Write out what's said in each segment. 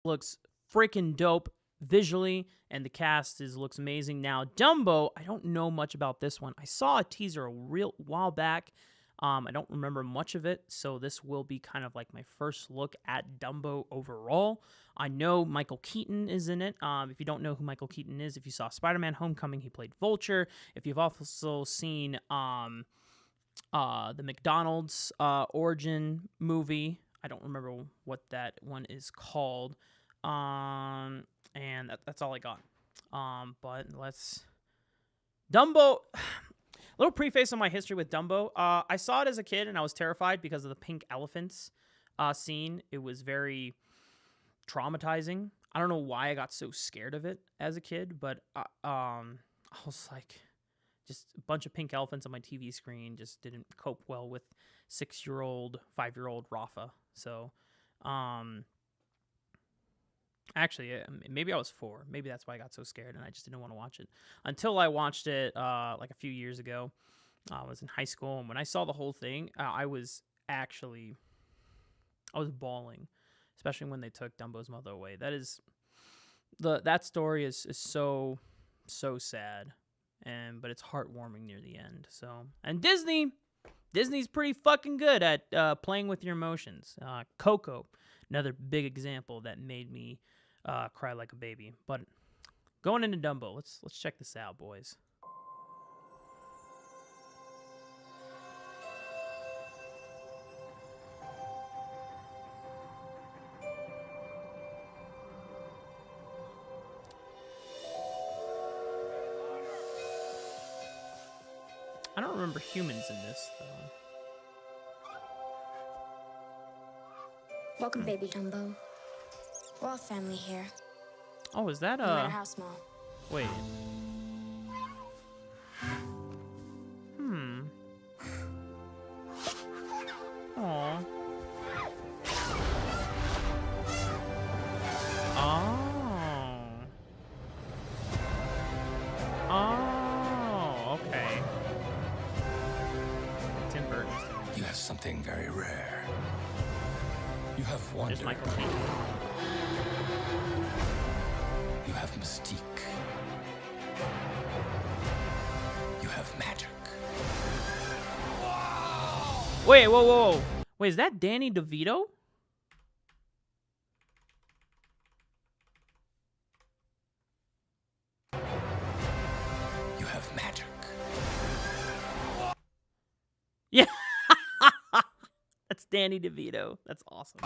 looks freaking dope visually, and the cast looks amazing. Now, Dumbo, I don't know much about this one. I saw a teaser a real while back. I don't remember much of it, so this will be kind of like my first look at Dumbo overall. I know Michael Keaton is in it. If you don't know who Michael Keaton is, if you saw Spider-Man Homecoming, he played Vulture. If you've also seen the McDonald's origin movie, I don't remember what that one is called. And that's all I got. But let's... Dumbo... Little preface on my history with Dumbo. I saw it as a kid, and I was terrified because of the pink elephants scene. It was very traumatizing. I don't know why I got so scared of it as a kid, but I was like... Just a bunch of pink elephants on my TV screen just didn't cope well with 5-year-old Raafaa. So... Actually, maybe I was 4. Maybe that's why I got so scared and I just didn't want to watch it. Until I watched it like a few years ago. I was in high school, and when I saw the whole thing, I was bawling. Especially when they took Dumbo's mother away. That story is so sad. But it's heartwarming near the end. So, and Disney's pretty fucking good at playing with your emotions. Coco, another big example that made me cry like a baby. But going into Dumbo, let's check this out, boys. I don't remember humans in this, though. Welcome, baby Dumbo. We're all family here. Oh, is that No matter how small. Wait. Aw. Oh, okay. Tim Burton's doing it. You have something very rare. You have wonder. There's Michael Keaton. You have mystique. You have magic. Wait, whoa. Wait, is that Danny DeVito? You have magic. Yeah. That's Danny DeVito. That's awesome.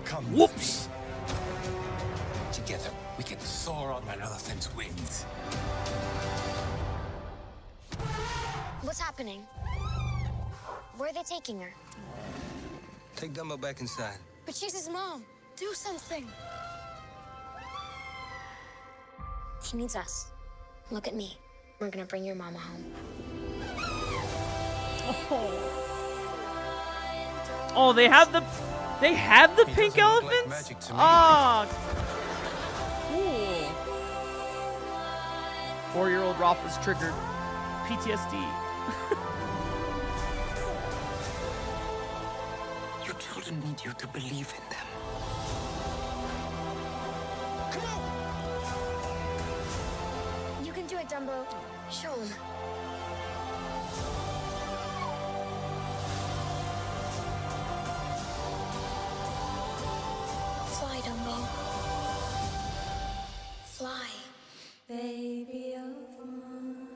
Come. Whoops. Together, we can soar on an elephant's wings. What's happening? Where are they taking her? Take Dumbo back inside. But she's his mom. Do something. He needs us. Look at me. We're gonna bring your mama home. Oh, they have the pink doesn't look like elephants? magic to me. Ah, cool. 4-year-old Raafaa's triggered PTSD. Your children need you to believe in them. You can do it, Dumbo. Show him. Fly, Dumbo. Fly. Baby of mine.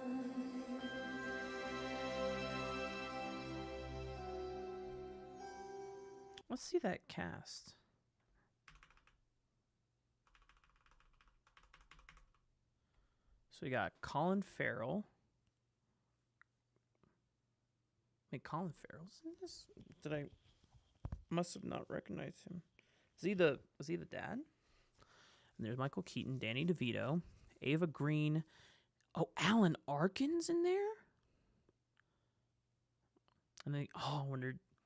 Let's see that cast. So we got Colin Farrell. Wait, Colin Farrell's in this? Did I must have not recognized him. Was he the dad? And there's Michael Keaton, Danny DeVito, Ava Green. Oh, Alan Arkin's in there? And they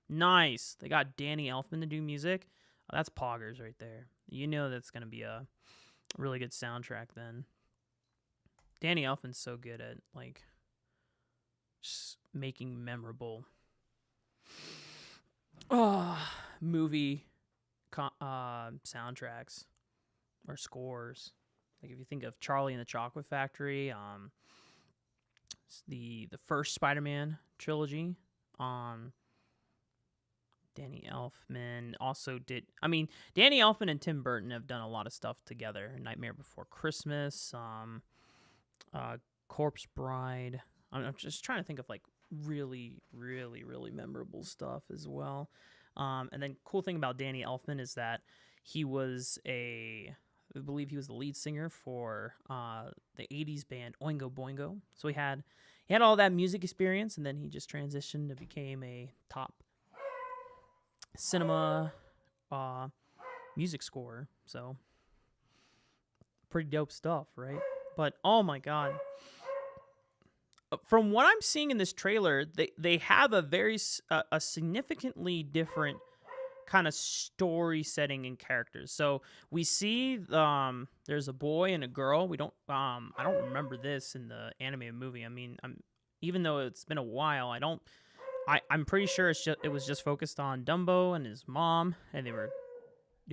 nice. They got Danny Elfman to do music. Oh, that's poggers right there. You know that's gonna be a really good soundtrack then. Danny Elfman's so good at like just making memorable movie soundtracks or scores. Like if you think of Charlie and the Chocolate Factory, the first Spider-Man trilogy, Danny Elfman also did. I mean, Danny Elfman and Tim Burton have done a lot of stuff together. Nightmare Before Christmas, Corpse Bride. I'm just trying to think of like really, really, really memorable stuff as well. And then cool thing about Danny Elfman is that he was I believe he was the lead singer for the 80s band Oingo Boingo. So he had all that music experience, and then he just transitioned to became a top cinema music scorer. So pretty dope stuff, right? But oh my god, from what I'm seeing in this trailer, they have a very a significantly different kind of story setting and characters. So we see there's a boy and a girl. We don't I don't remember this in the animated movie. I mean, even though it's been a while, I'm pretty sure it was just focused on Dumbo and his mom, and they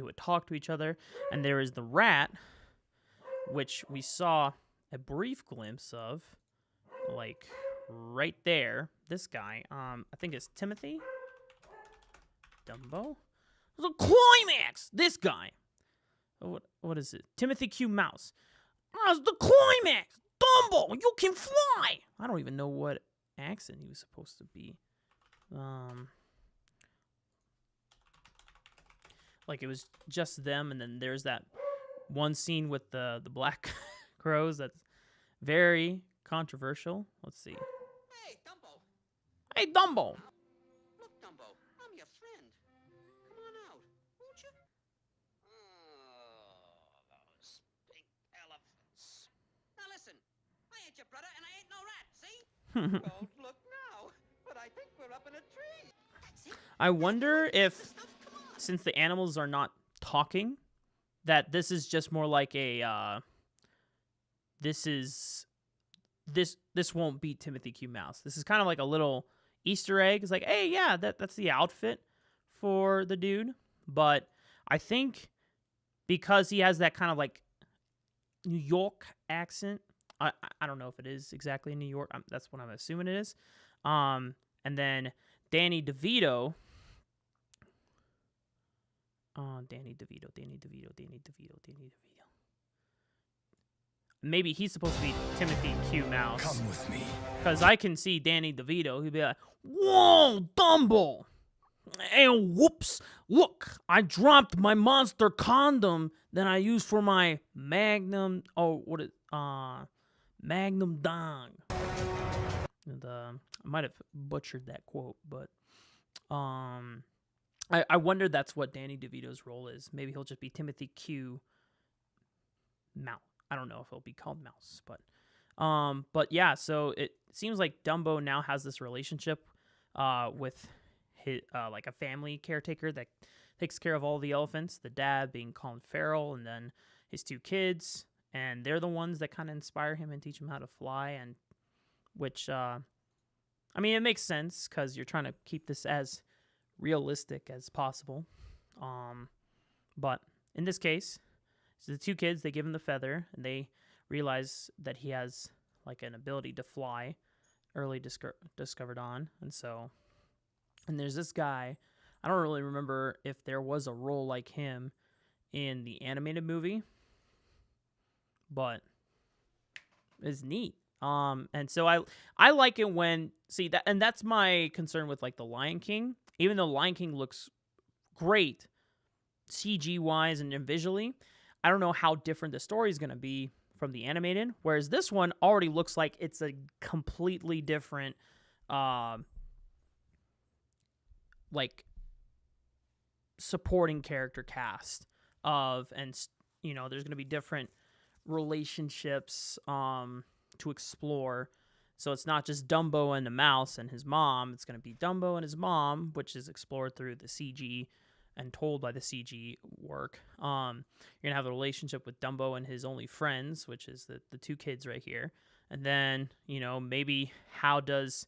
would talk to each other. And there is the rat, which we saw a brief glimpse of, like right there. This guy, I think it's Timothy. Dumbo? The climax! This guy. What is it? Timothy Q. Mouse. It's the climax! Dumbo! You can fly! I don't even know what accent he was supposed to be. Like it was just them, and then there's that one scene with the black crows that's very controversial. Let's see. Hey, Dumbo. Hey, Dumbo! Look, Dumbo, I'm your friend. Come on out, won't you? Oh, those pink elephants. Now listen, I ain't your brother, and I ain't no rat, see? Don't look now, but I think we're up in a tree. That's it. I wonder if, since the animals are not talking, that this is just more like a, this won't beat Timothy Q. Mouse. This is kind of like a little Easter egg. It's like, hey, yeah, that's the outfit for the dude. But I think because he has that kind of like New York accent, I don't know if it is exactly New York. That's what I'm assuming it is. And then Danny DeVito. Danny DeVito. Maybe he's supposed to be Timothy Q. Mouse. Come with me. Because I can see Danny DeVito. He'd be like, whoa, Dumbo. And whoops, look, I dropped my monster condom that I used for my Magnum. Magnum Dong. And, I might have butchered that quote, but I wonder that's what Danny DeVito's role is. Maybe he'll just be Timothy Q. Mouse. I don't know if it'll be called Mouse, but yeah. So it seems like Dumbo now has this relationship with his like a family caretaker that takes care of all the elephants. The dad being Colin Farrell, and then his two kids, and they're the ones that kind of inspire him and teach him how to fly. And which I mean, it makes sense because you're trying to keep this as realistic as possible. But in this case, so the two kids, they give him the feather, and they realize that he has like an ability to fly, early discovered on. And there's this guy. I don't really remember if there was a role like him in the animated movie, but it's neat. And so I like it when that, and that's my concern with like the Lion King. Even though Lion King looks great, CG wise and visually, I don't know how different the story is going to be from the animated. Whereas this one already looks like it's a completely different, like supporting character cast there's going to be different relationships to explore. So it's not just Dumbo and the mouse and his mom. It's going to be Dumbo and his mom, which is explored through the CG and told by the CG work. You're going to have a relationship with Dumbo and his only friends, which is the two kids right here. And then, maybe how does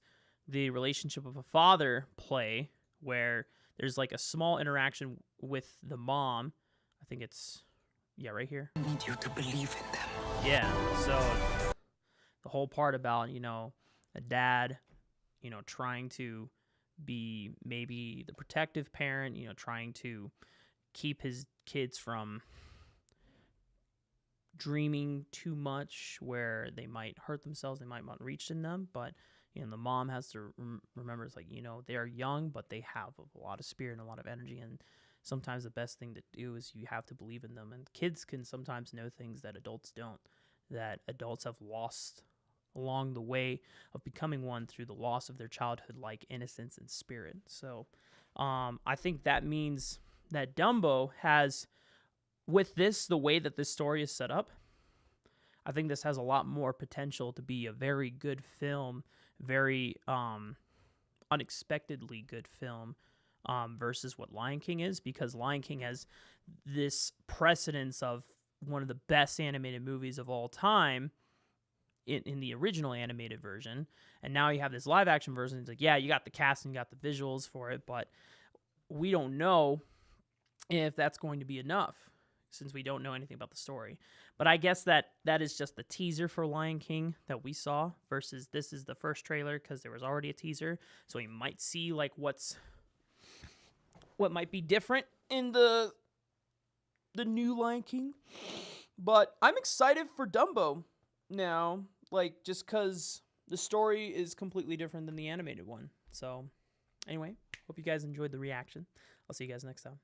the relationship of a father play, where there's like a small interaction with the mom. I think it's, yeah, right here. I need you to believe in them. Yeah, so the whole part about, you know, a dad, you know, trying to be maybe the protective parent, you know, trying to keep his kids from dreaming too much where they might hurt themselves, they might not reach in them, but you know, the mom has to remember, it's like, you know, they're young, but they have a lot of spirit and a lot of energy, and sometimes the best thing to do is you have to believe in them. And kids can sometimes know things that adults don't, that adults have lost along the way of becoming one through the loss of their childhood, like innocence and spirit. So I think that means that Dumbo has, with this, the way that this story is set up, I think this has a lot more potential to be a very good film, very unexpectedly good film, versus what Lion King is, because Lion King has this precedence of one of the best animated movies of all time in the original animated version, and now you have this live action version. It's like, yeah, you got the cast and you got the visuals for it, but we don't know if that's going to be enough since we don't know anything about the story. But I guess that is just the teaser for Lion King that we saw, versus this is the first trailer because there was already a teaser, so we might see like what might be different in the new Lion King. But I'm excited for Dumbo now, like, just because the story is completely different than the animated one. So anyway, hope you guys enjoyed the reaction. I'll see you guys next time.